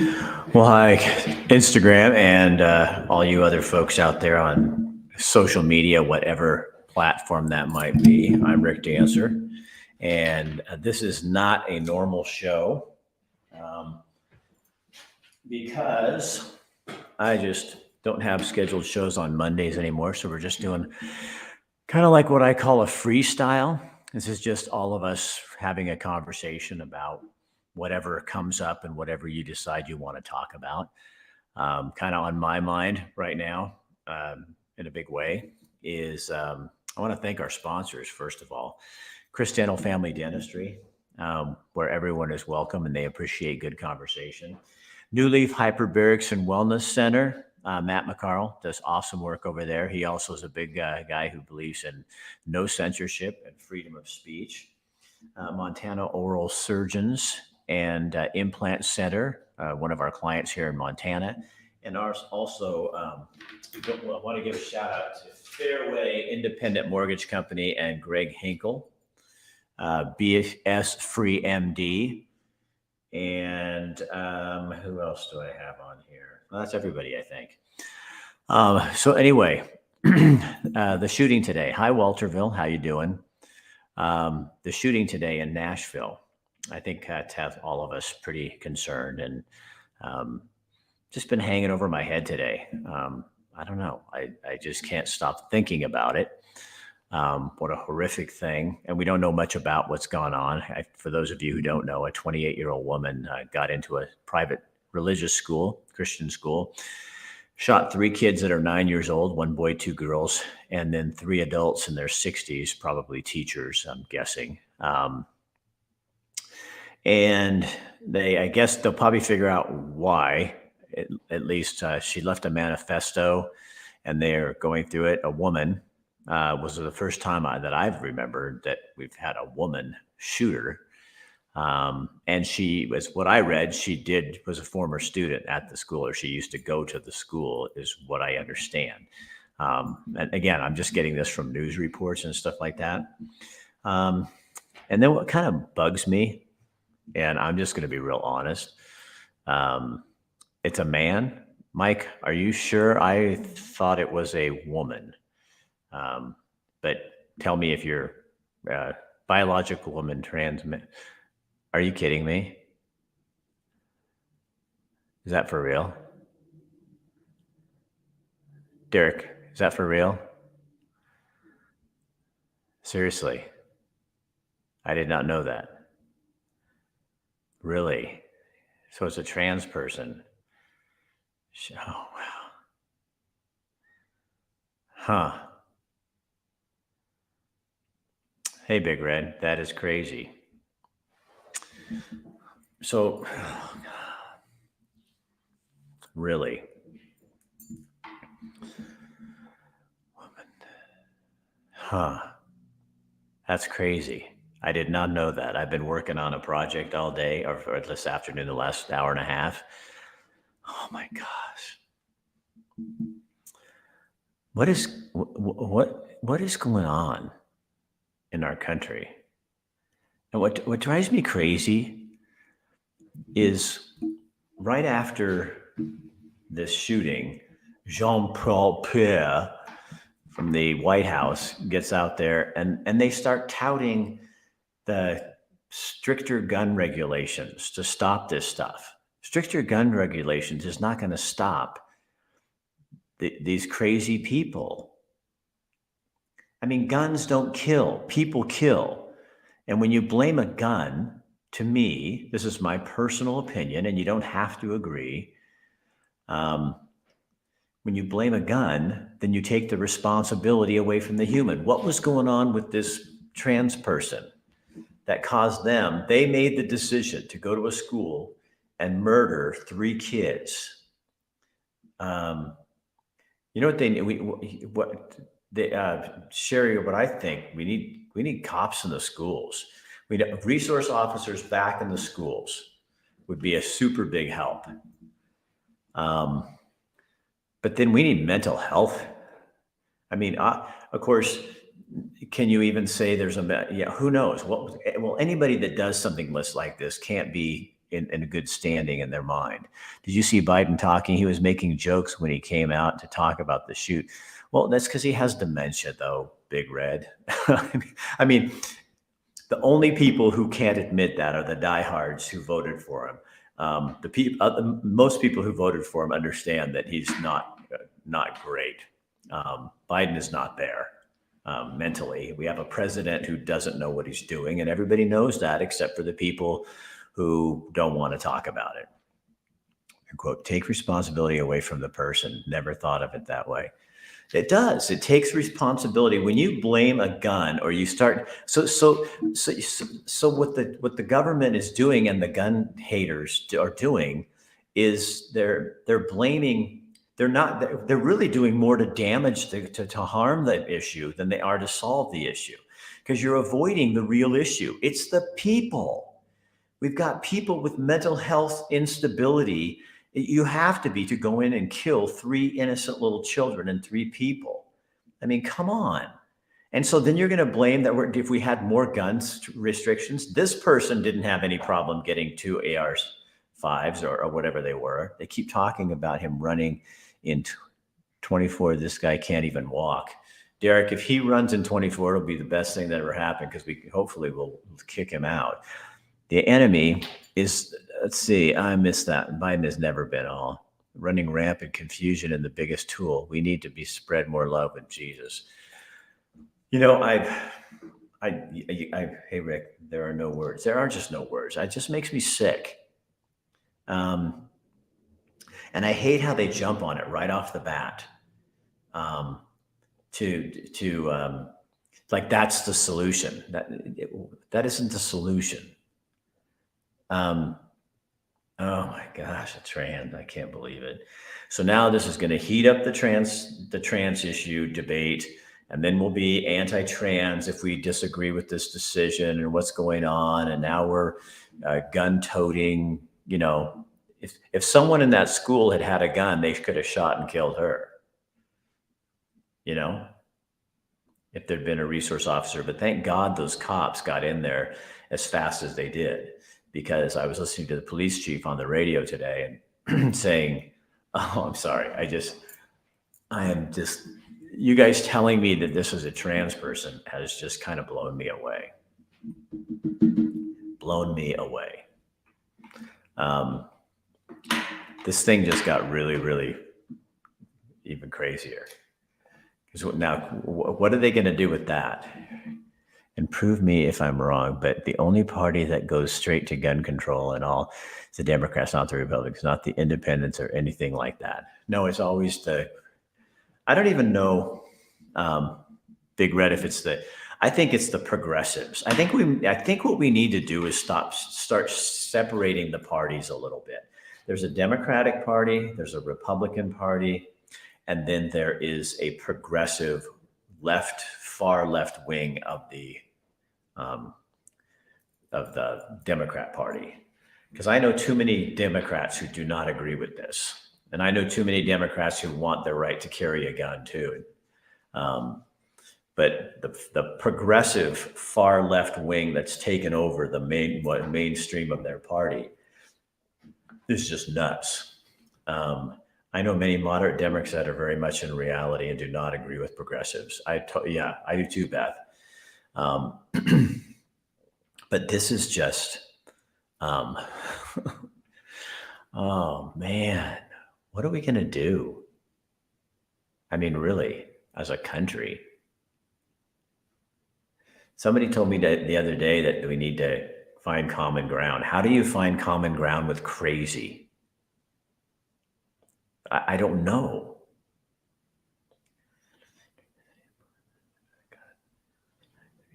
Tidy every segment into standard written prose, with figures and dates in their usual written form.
Well, hi, Instagram, and all you other folks out there on social media, whatever platform that might be. I'm Rick Dancer, and this is not a normal show um, because I just don't have scheduled shows on Mondays anymore. So we're just doing kind of like what I call a freestyle. This is just all of us having a conversation about whatever comes up and whatever you decide you want to talk about. Kind of on my mind right now, in a big way, is I want to thank our sponsors, first of all. Chris Dental Family Dentistry, where everyone is welcome and they appreciate good conversation. New Leaf Hyperbarics and Wellness Center. Matt McCarl does awesome work over there. He also is a big guy who believes in no censorship and freedom of speech. Montana Oral Surgeons and Implant Center, one of our clients here in Montana. And ours also, I want to give a shout out to Fairway Independent Mortgage Company and Greg Hinkle, BS Free MD. And who else do I have on here? Well, that's everybody, I think. So anyway, the shooting today. Hi, Walterville. How you doing? The shooting today in Nashville, I think has all of us pretty concerned and just been hanging over my head today. I don't know. I just can't stop thinking about it. What a horrific thing. And we don't know much about what's gone on. For those of you who don't know, a 28-year-old woman got into a private religious school, Christian school, shot 3 kids that are 9 years old, 1 boy, 2 girls, and then 3 adults in their 60s, probably teachers, I'm guessing. And I guess they'll probably figure out why. At least she left a manifesto and they're going through it. A woman was the first time that I've remembered that we've had a woman shooter. And she was, what I read, was a former student at the school, or she used to go to the school, is what I understand. And again, I'm just getting this from news reports and stuff like that. And then what kind of bugs me, and I'm just going to be real honest, it's a man. Mike, are you sure? I thought it was a woman. But tell me if you're biological woman, trans. Are you kidding me? Is that for real? Derek, is that for real? Seriously. I did not know that. Really? So it's a trans person. Oh, wow. Huh. Hey, Big Red, that is crazy. So, really? Huh. That's crazy. I did not know that. I've been working on a project all day, or this afternoon, the last hour and a half. Oh my gosh. What is going on in our country? And what drives me crazy is right after this shooting, Jean-Paul Pierre from the White House gets out there and they start touting the stricter gun regulations to stop this stuff. Stricter gun regulations is not going to stop these crazy people. I mean, guns don't kill, people kill. And when you blame a gun, to me, this is my personal opinion, and you don't have to agree. When you blame a gun, then you take the responsibility away from the human. What was going on with this trans person that caused them? They made the decision to go to a school and murder 3 kids. You know what Sherry, what I think we need cops in the schools. We need resource officers back in the schools would be a super big help. But then we need mental health. I mean, of course, can you even say there's who knows? Well, anybody that does something like this can't be in a good standing in their mind. Did you see Biden talking? He was making jokes when he came out to talk about the shoot. Well, that's because he has dementia, though, Big Red. I mean, the only people who can't admit that are the diehards who voted for him. Most people who voted for him understand that he's not great. Biden is not there mentally. We have a president who doesn't know what he's doing, and everybody knows that except for the people who don't want to talk about it. And quote, take responsibility away from the person. Never thought of it that way. It does. It takes responsibility when you blame a gun or you start. So what the government is doing and the gun haters are doing is they're blaming. They're really doing more to damage to harm the issue than they are to solve the issue, because you're avoiding the real issue. It's the people. We've got people with mental health instability. You have to go in and kill 3 innocent little children and 3 people. I mean, come on. And so then you're going to blame that if we had more guns restrictions, this person didn't have any problem getting 2 AR-5s or whatever they were. They keep talking about him running in 24. This guy can't even walk. Derek, if he runs in 24, it'll be the best thing that ever happened, because hopefully we'll kick him out. The enemy is, let's see, I missed that. Biden has never been all. Running rampant confusion and the biggest tool. We need to be spread more love with Jesus. You know, hey, Rick, there are no words. There are just no words. It just makes me sick. And I hate how they jump on it right off the bat. Like that's the solution. That isn't the solution. Oh my gosh, a trans, I can't believe it. So now this is going to heat up the trans issue debate, and then we'll be anti-trans if we disagree with this decision and what's going on. And now we're gun toting. You know, if someone in that school had a gun, they could have shot and killed her. You know, if there'd been a resource officer. But thank God those cops got in there as fast as they did. Because I was listening to the police chief on the radio today and saying, oh, I'm sorry. You guys telling me that this is a trans person has just kind of blown me away. This thing just got really, really even crazier. Because now, what are they going to do with that? And prove me if I'm wrong, but the only party that goes straight to gun control and all is the Democrats, not the Republicans, not the independents or anything like that. No, it's always I don't even know, Big Red, I think it's the progressives. I think what we need to do is start separating the parties a little bit. There's a Democratic Party, there's a Republican Party, and then there is a progressive far left wing of the Democrat Party. Because I know too many Democrats who do not agree with this. And I know too many Democrats who want their right to carry a gun too. But the progressive far left wing that's taken over the mainstream of their party is just nuts. I know many moderate Democrats that are very much in reality and do not agree with progressives. I do too, Beth. But this is just, oh man, what are we going to do? I mean, really, as a country. Somebody told me that the other day that we need to find common ground. How do you find common ground with crazy? I don't know.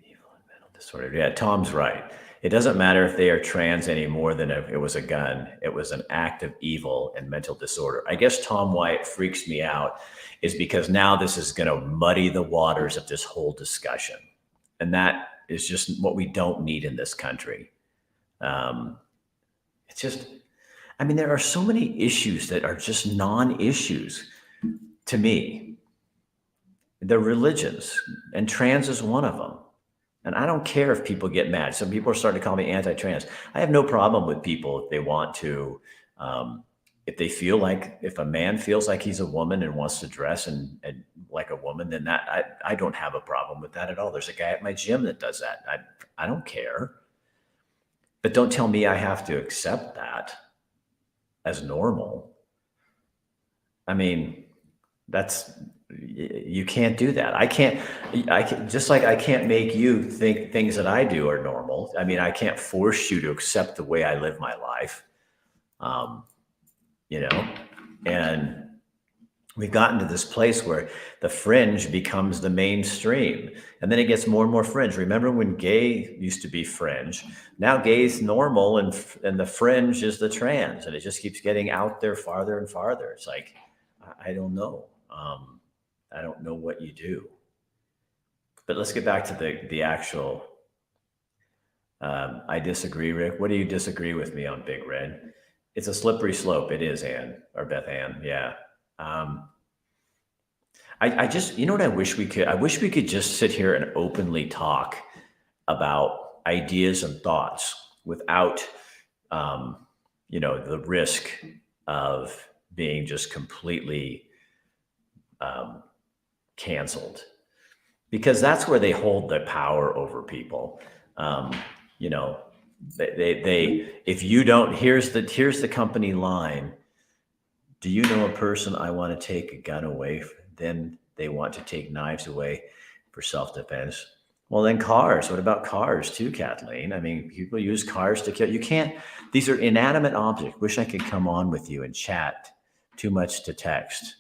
Evil and mental disorder. Yeah, Tom's right. It doesn't matter if they are trans any more than if it was a gun. It was an act of evil and mental disorder. I guess Tom White freaks me out is because now this is going to muddy the waters of this whole discussion. And that is just what we don't need in this country. It's just, I mean, there are so many issues that are just non-issues to me. They're religions, and trans is one of them. And I don't care if people get mad. Some people are starting to call me anti-trans. I have no problem with people if they want to, if they feel like, if a man feels like he's a woman and wants to dress and like a woman, then I don't have a problem with that at all. There's a guy at my gym that does that. I don't care. But don't tell me I have to accept that as normal. I mean, you can't do that. I can't, just like I can't make you think things that I do are normal. I mean, I can't force you to accept the way I live my life. And we've gotten to this place where the fringe becomes the mainstream, and then it gets more and more fringe. Remember when gay used to be fringe? Now gay's normal, and the fringe is the trans, and it just keeps getting out there farther and farther. It's like, I don't know. I don't know what you do. But let's get back to the actual. I disagree, Rick. What do you disagree with me on, Big Red? It's a slippery slope. It is, Ann, or Beth Ann. Yeah. I just, you know what I wish we could? I wish we could just sit here and openly talk about ideas and thoughts without, the risk of being just completely canceled, because that's where they hold the power over people. They if you don't, here's the company line. Do you know a person I want to take a gun away? Then they want to take knives away for self-defense. Well, then cars. What about cars too, Kathleen? I mean, people use cars to kill. You can't. These are inanimate objects. Wish I could come on with you and chat. Too much to text.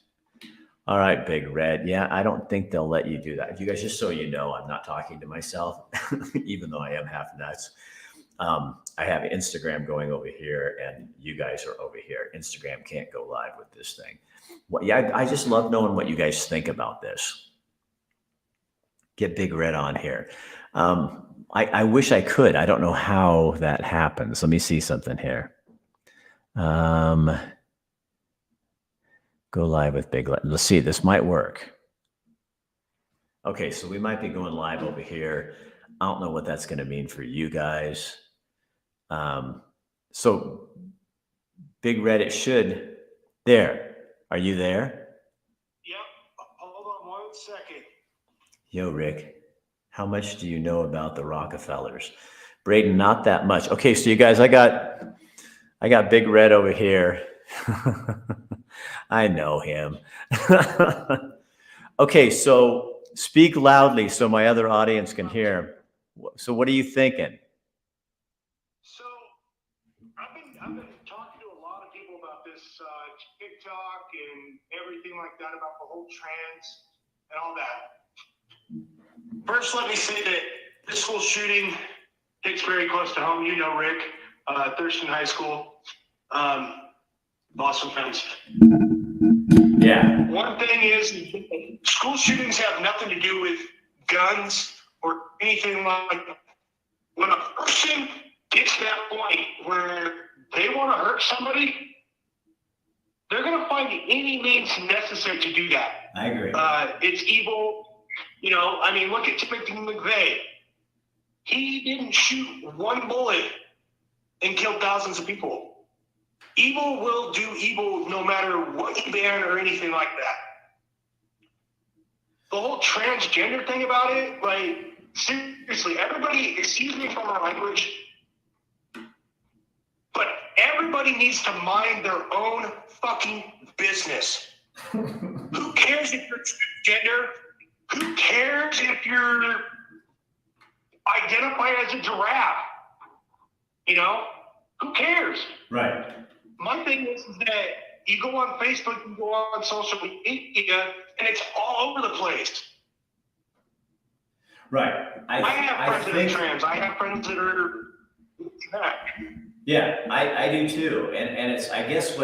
All right, Big Red. Yeah, I don't think they'll let you do that. You guys, just so you know, I'm not talking to myself, even though I am half nuts. I have Instagram going over here, and you guys are over here. Instagram can't go live with this thing. Well, yeah, I just love knowing what you guys think about this. Get Big Red on here. I wish I could. I don't know how that happens. Let me see something here. Go live with Big Red. Let's see. This might work. Okay, so we might be going live over here. I don't know what that's going to mean for you guys. So Big Red, it should. There. Are you there? Yep. Hold on 1 second. Yo, Rick, how much do you know about the Rockefellers? Braden, not that much. Okay, so you guys, I got Big Red over here. I know him. Okay, so speak loudly so my other audience can hear. So what are you thinking? So I've been talking to a lot of people about this TikTok and everything like that, about the whole trans and all that. First, let me say that this school shooting hits very close to home. You know, Rick, Thurston High School, Boston fence. Yeah. One thing is, school shootings have nothing to do with guns or anything like that. When a person gets to that point where they want to hurt somebody, they're going to find any means necessary to do that. I agree. It's evil. You know, I mean, look at Timothy McVeigh. He didn't shoot one bullet and kill thousands of people. Evil will do evil no matter what you ban or anything like that. The whole transgender thing about it, like, seriously, everybody, excuse me for my language, but everybody needs to mind their own fucking business. Who cares if you're transgender? Who cares if you're identified as a giraffe? You know? Who cares? Right. My thing is that you go on Facebook, you go on social media, and it's all over the place. Right. I have friends that are trans. I have friends that are trans. Yeah, I do too. And it's, I guess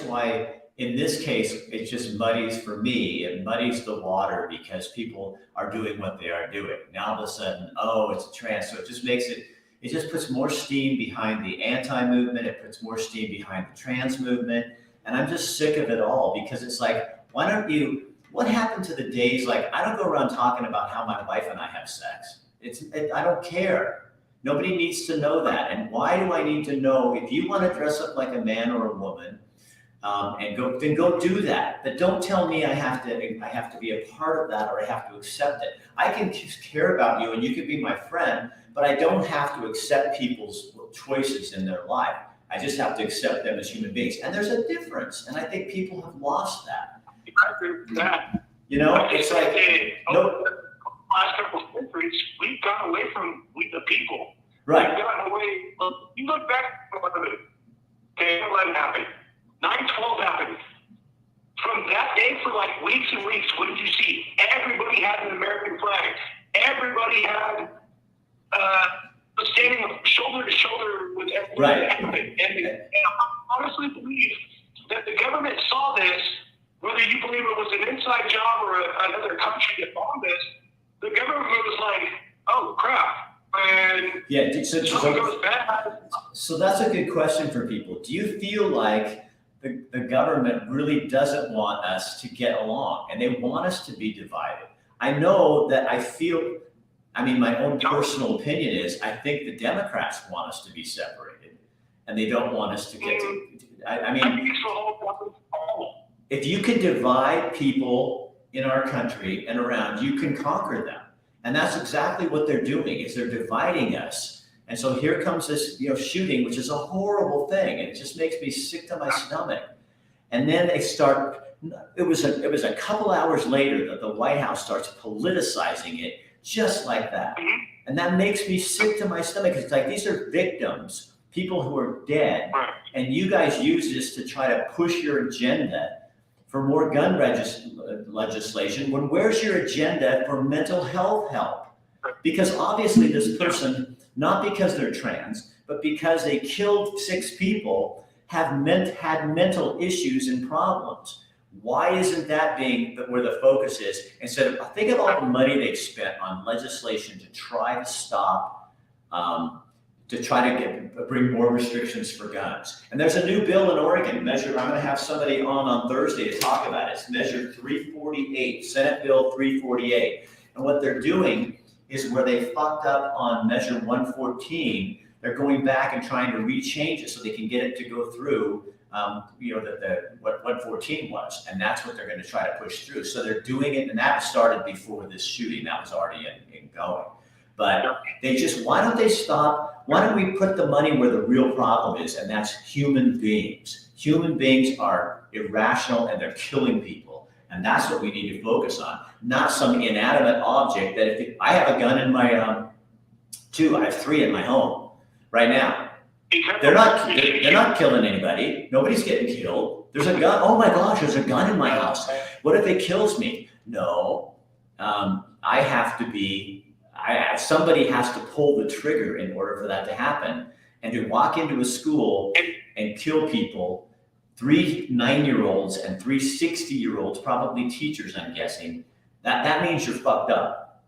why in this case, it just muddies, for me, it muddies the water because people are doing what they are doing. Now all of a sudden, oh, it's a trans. So it just makes it just puts more steam behind the anti-movement. It puts more steam behind the trans movement. And I'm just sick of it all, because it's like, what happened to the days? Like, I don't go around talking about how my wife and I have sex. I don't care. Nobody needs to know that. And why do I need to know? If you want to dress up like a man or a woman, and go do that. But don't tell me I have to be a part of that, or I have to accept it. I can just care about you and you can be my friend, but I don't have to accept people's choices in their life. I just have to accept them as human beings. And there's a difference. And I think people have lost that. I agree with that. You know, it's like, no. Last couple of centuries, we've gone away from the people. Right. We've gotten away. You look back at 11 happened. 9/12 happened. From that day for like weeks and weeks, what did you see? Everybody had an American flag. Everybody had standing shoulder to shoulder with everybody that happened. And I honestly believe that the government saw this, whether you believe it was an inside job or another country that bombed this, the government was like, oh crap. And something goes bad. So that's a good question for people. Do you feel like the government really doesn't want us to get along and they want us to be divided? I know that my own personal opinion is I think the Democrats want us to be separated and they don't want us to get if you can divide people in our country and around, you can conquer them. And that's exactly what they're doing, is they're dividing us. And so here comes this, shooting, which is a horrible thing. And it just makes me sick to my stomach. And then it was a couple hours later that the White House starts politicizing it just like that. And that makes me sick to my stomach. It's like, these are victims, people who are dead. And you guys use this to try to push your agenda for more gun legislation, when where's your agenda for mental health help? Because obviously this person, not because they're trans, but because they killed 6 people, had mental issues and problems. Why isn't that being where the focus is? Instead of, think of all the money they've spent on legislation to try to stop, bring more restrictions for guns. And there's a new bill in Oregon, I'm going to have somebody on Thursday to talk about it. It's Measure 348, Senate Bill 348. And what they're doing is where they fucked up on Measure 114, they're going back and trying to rechange it so they can get it to go through, what 114 was. And that's what they're going to try to push through. So they're doing it, and that started before this shooting. That was already in going. But why don't they stop? Why don't we put the money where the real problem is? And that's human beings. Human beings are irrational and they're killing people. And that's what we need to focus on, not some inanimate object that if I have a gun in my, I have 3 in my home right now. They're not killing anybody. Nobody's getting killed. There's a gun. Oh my gosh, there's a gun in my house. What if it kills me? No, somebody has to pull the trigger in order for that to happen. And to walk into a school and kill people, 3 9-year-olds and 3 60-year-olds, probably teachers, I'm guessing, that means you're fucked up.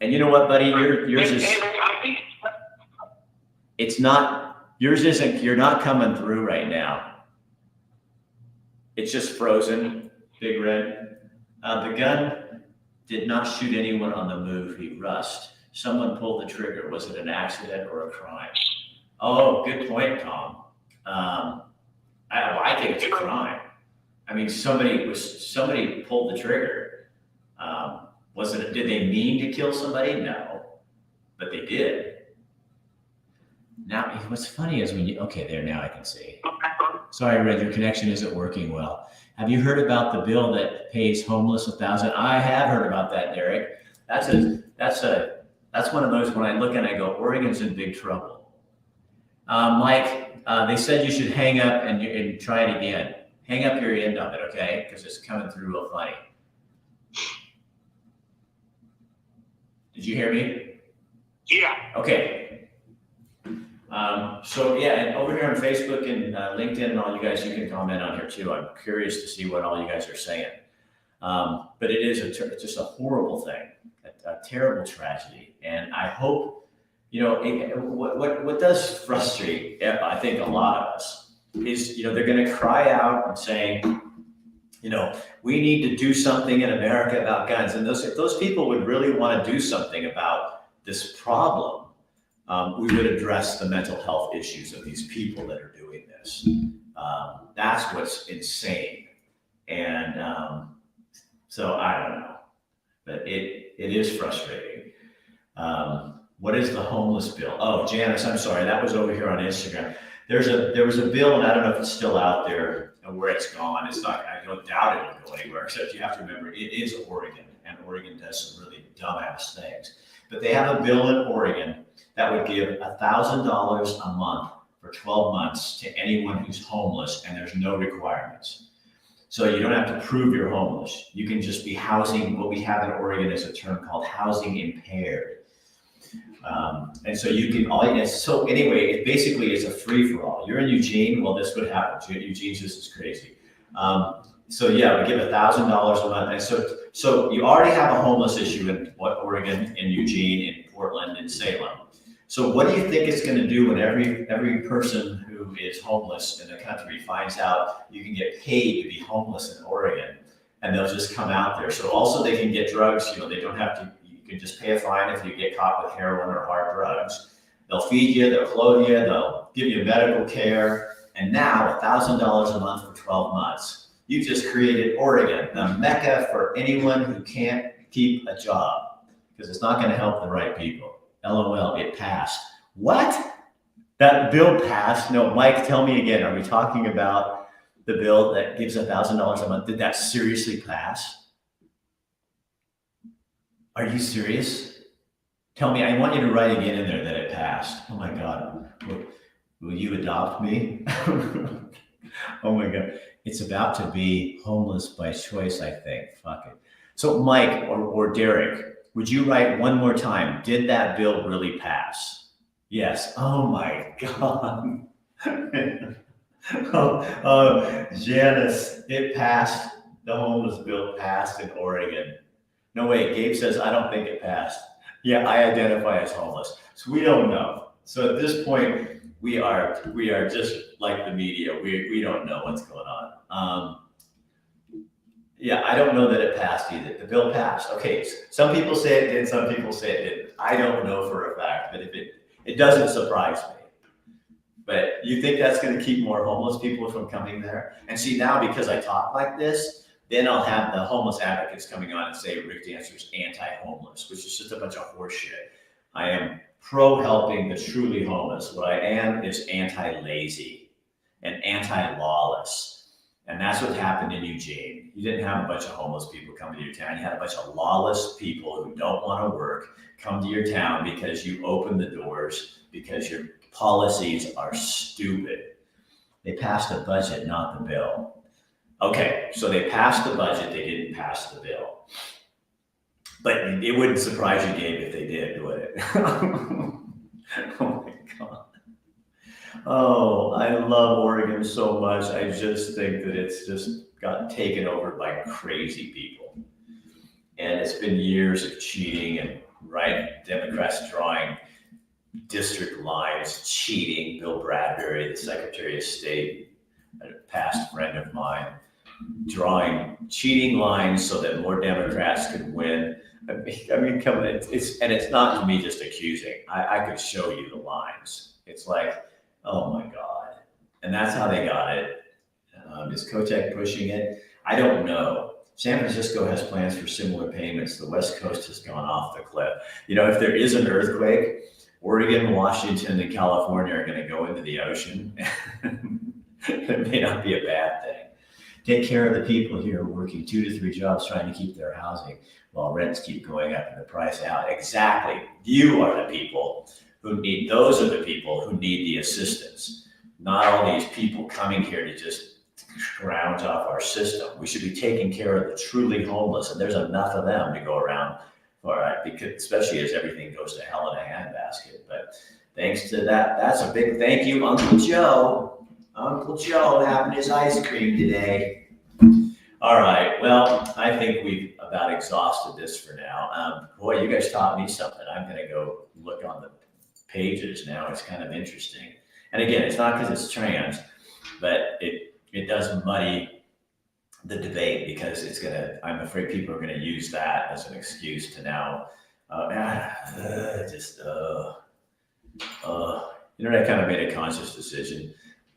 And you know what, buddy? Yours isn't, you're not coming through right now. It's just frozen, Big Red. The gun did not shoot anyone on the move. He rushed. Someone pulled the trigger. Was it an accident or a crime? Oh, good point, Tom. I think it's a crime. I mean, somebody pulled the trigger. Did they mean to kill somebody? No, but they did. Now, what's funny is now I can see. Sorry, Red, your connection isn't working well. Have you heard about the bill that pays homeless $1,000? I have heard about that, Derek. That's one of those when I look and I go, Oregon's in big trouble. Mike, they said you should hang up and try it again. Hang up your end of it, okay? Because it's coming through real funny. Did you hear me? Yeah. Okay. And over here on Facebook and LinkedIn and all you guys, you can comment on here too. I'm curious to see what all you guys are saying. But it is just a horrible thing, a terrible tragedy. And I hope, what does frustrate, I think, a lot of us is, they're going to cry out and saying, we need to do something in America about guns. And if those people would really want to do something about this problem, we would address the mental health issues of these people that are doing this. That's what's insane. And so I don't know, but it is frustrating. What is the homeless bill? Oh, Janice, I'm sorry, that was over here on Instagram. There was a bill, and I don't know if it's still out there and where it's gone. It's not. I don't doubt it will go anywhere. Except you have to remember, it is Oregon, and Oregon does some really dumbass things. But they have a bill in Oregon that would give $1,000 a month for 12 months to anyone who's homeless, and there's no requirements. So you don't have to prove you're homeless. You can just be housing. What we have in Oregon is a term called housing impaired. And so you can so anyway, it basically is a free for all. You're in Eugene, well, this would happen. Eugene's just is crazy. So yeah, we give $1,000 a month. And so you already have a homeless issue in Oregon, in Eugene, in Portland, in Salem. So what do you think it's going to do when every person who is homeless in the country finds out you can get paid to be homeless in Oregon, and they'll just come out there? So also they can get drugs. They don't have to. You can just pay a fine if you get caught with heroin or hard drugs. They'll feed you, they'll clothe you, they'll give you medical care, and now $1,000 a month for 12 months. You just created Oregon, the mecca for anyone who can't keep a job, because it's not going to help the right people. LOL, it passed. What? That bill passed? No, Mike, tell me again. Are we talking about the bill that gives $1,000 a month? Did that seriously pass? Are you serious? Tell me, I want you to write again in there that it passed. Oh my God. Will you adopt me? Oh my God. It's about to be homeless by choice, I think. Fuck it. So Mike or Derek, would you write one more time? Did that bill really pass? Yes. Oh my God. Janice, it passed. The homeless bill passed in Oregon. No, wait, Gabe says, I don't think it passed. Yeah, I identify as homeless. So we don't know. So at this point, we are just like the media. We don't know what's going on. Yeah, I don't know that it passed either. The bill passed. Okay, some people say it did, some people say it didn't. I don't know for a fact, but if it doesn't surprise me. But you think that's going to keep more homeless people from coming there? And see, now because I talk like this, then I'll have the homeless advocates coming on and say Rick Dancer's anti-homeless, which is just a bunch of horse shit. I am pro-helping the truly homeless. What I am is anti-lazy and anti-lawless. And that's what happened in Eugene. You didn't have a bunch of homeless people come to your town. You had a bunch of lawless people who don't want to work come to your town because you opened the doors, because your policies are stupid. They passed the budget, not the bill. Okay, so they passed the budget, they didn't pass the bill. But it wouldn't surprise you, Gabe, if they did, would it? Oh my God. Oh, I love Oregon so much. I just think that it's just gotten taken over by crazy people. And it's been years of cheating and Democrats drawing district lines, cheating. Bill Bradbury, the Secretary of State, a past friend of mine, drawing cheating lines so that more Democrats could win. I mean, come on, it's not me just accusing. I could show you the lines. It's like, oh my God. And that's how they got it. Is Kotek pushing it? I don't know. San Francisco has plans for similar payments. The West Coast has gone off the cliff. If there is an earthquake, Oregon, Washington, and California are going to go into the ocean. It may not be a bad thing. Take care of the people here working 2 to 3 jobs trying to keep their housing while rents keep going up and the price out. Exactly. You are the people those are the people who need the assistance, not all these people coming here to just scrounge off our system. We should be taking care of the truly homeless, and there's enough of them to go around, because especially as everything goes to hell in a handbasket. But thanks to that, that's a big thank you, Uncle Joe. Uncle Joe having his ice cream today. All right, well, I think we've about exhausted this for now. Boy, you guys taught me something. I'm gonna go look on the pages now. It's kind of interesting. And again, it's not because it's trans, but it does muddy the debate, because I'm afraid people are gonna use that as an excuse to now, just, I kind of made a conscious decision.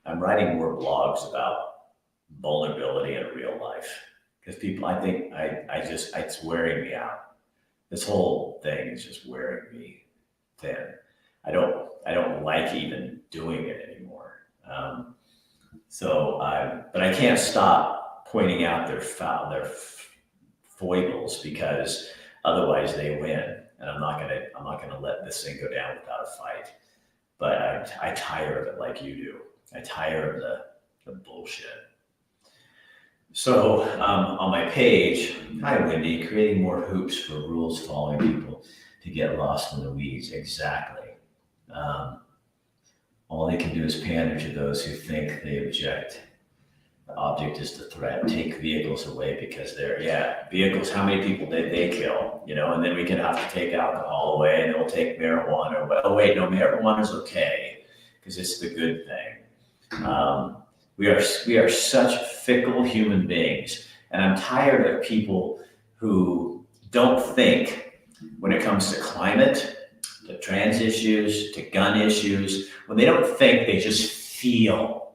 I'm writing more blogs about vulnerability in real life, because people, I think, it's wearing me out. This whole thing is just wearing me thin. I don't like even doing it anymore. But I can't stop pointing out their foibles, because otherwise they win, and I'm not gonna let this thing go down without a fight. But I tire of it like you do. I tire of the bullshit. So on my page, hi Wendy, creating more hoops for rules following people to get lost in the weeds. Exactly. All they can do is pander to those who think they object. The object is the threat. Take vehicles away because vehicles, how many people did they kill? And then we can have to take alcohol away, and then we'll take marijuana. Oh wait, no, marijuana's okay because it's the good thing. We are such fickle human beings, and I'm tired of people who don't think when it comes to climate, to trans issues, to gun issues. When they don't think, they just feel.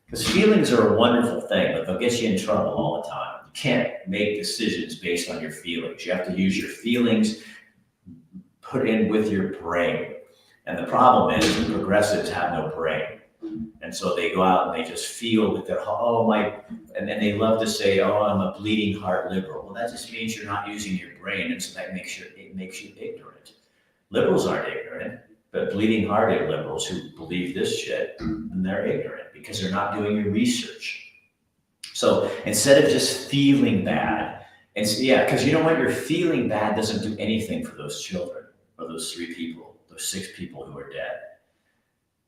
Because feelings are a wonderful thing, but they'll get you in trouble all the time. You can't make decisions based on your feelings. You have to use your feelings put in with your brain. And the problem is the progressives have no brain. And so they go out and they just feel with their, and then they love to say, I'm a bleeding heart liberal. Well, that just means you're not using your brain, and so that makes you ignorant. Liberals aren't ignorant, but bleeding-hearted liberals who believe this shit, and they're ignorant because they're not doing your research. So instead of just feeling bad, because you know what? Your feeling bad doesn't do anything for those children or those 3 people, those 6 people who are dead.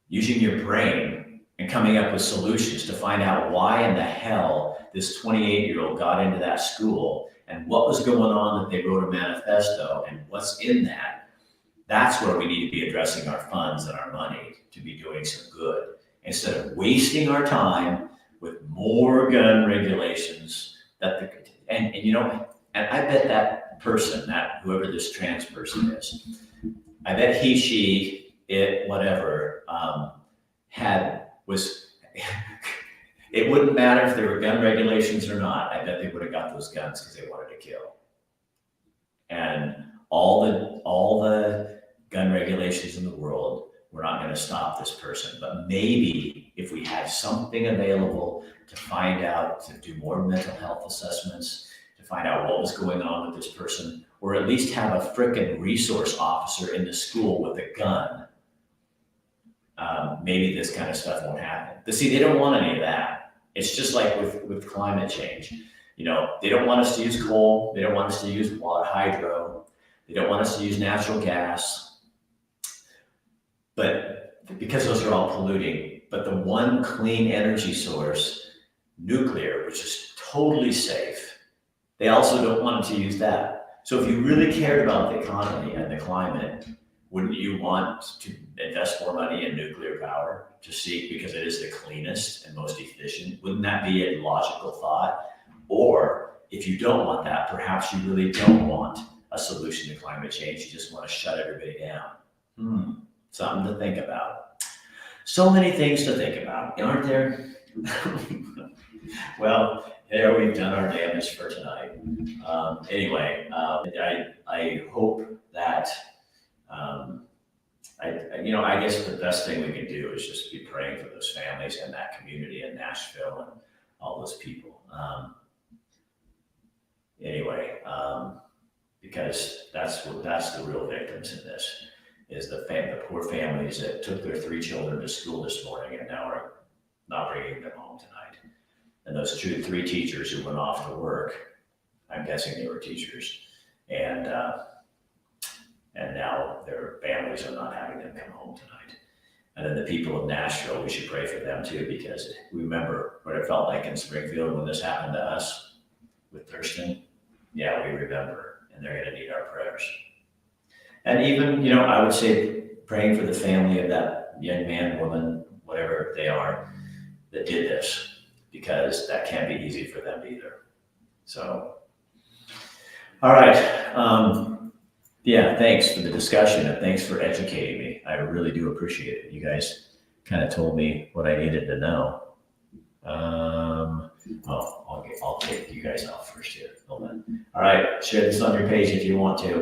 Using your brain and coming up with solutions to find out why in the hell this 28-year-old got into that school and what was going on that they wrote a manifesto and what's in that. That's where we need to be addressing our funds and our money to be doing some good, instead of wasting our time with more gun regulations. And I bet that person, that whoever this trans person is, I bet he, she, it, whatever, it wouldn't matter if there were gun regulations or not. I bet they would have got those guns because they wanted to kill. And all the gun regulations in the world, we're not going to stop this person. But maybe if we had something available to find out, to do more mental health assessments, to find out what was going on with this person, or at least have a frickin' resource officer in the school with a gun, maybe this kind of stuff won't happen. But see, they don't want any of that. It's just like with climate change. They don't want us to use coal. They don't want us to use hydro. They don't want us to use natural gas. But because those are all polluting, but the one clean energy source, nuclear, which is totally safe, they also don't want to use that. So if you really cared about the economy and the climate, wouldn't you want to invest more money in nuclear power because it is the cleanest and most efficient? Wouldn't that be a logical thought? Or if you don't want that, perhaps you really don't want a solution to climate change. You just want to shut everybody down. Something to think about. So many things to think about, aren't there? Well, there we've done our damage for tonight. Anyway, I hope that, I guess the best thing we can do is just be praying for those families and that community in Nashville and all those people. Because that's the real victims in this, is the poor families that took their 3 children to school this morning and now are not bringing them home tonight. And those 3 teachers who went off to work, I'm guessing they were teachers, and now their families are not having them come home tonight. And then the people of Nashville, we should pray for them too, because we remember what it felt like in Springfield when this happened to us with Thurston. Yeah, we remember, and they're going to need our prayers. And even, I would say praying for the family of that young man, woman, whatever they are, that did this, because that can't be easy for them either. So, all right. Yeah, thanks for the discussion and thanks for educating me. I really do appreciate it. You guys kind of told me what I needed to know. I'll take you guys off first here. Hold on. All right, share this on your page if you want to.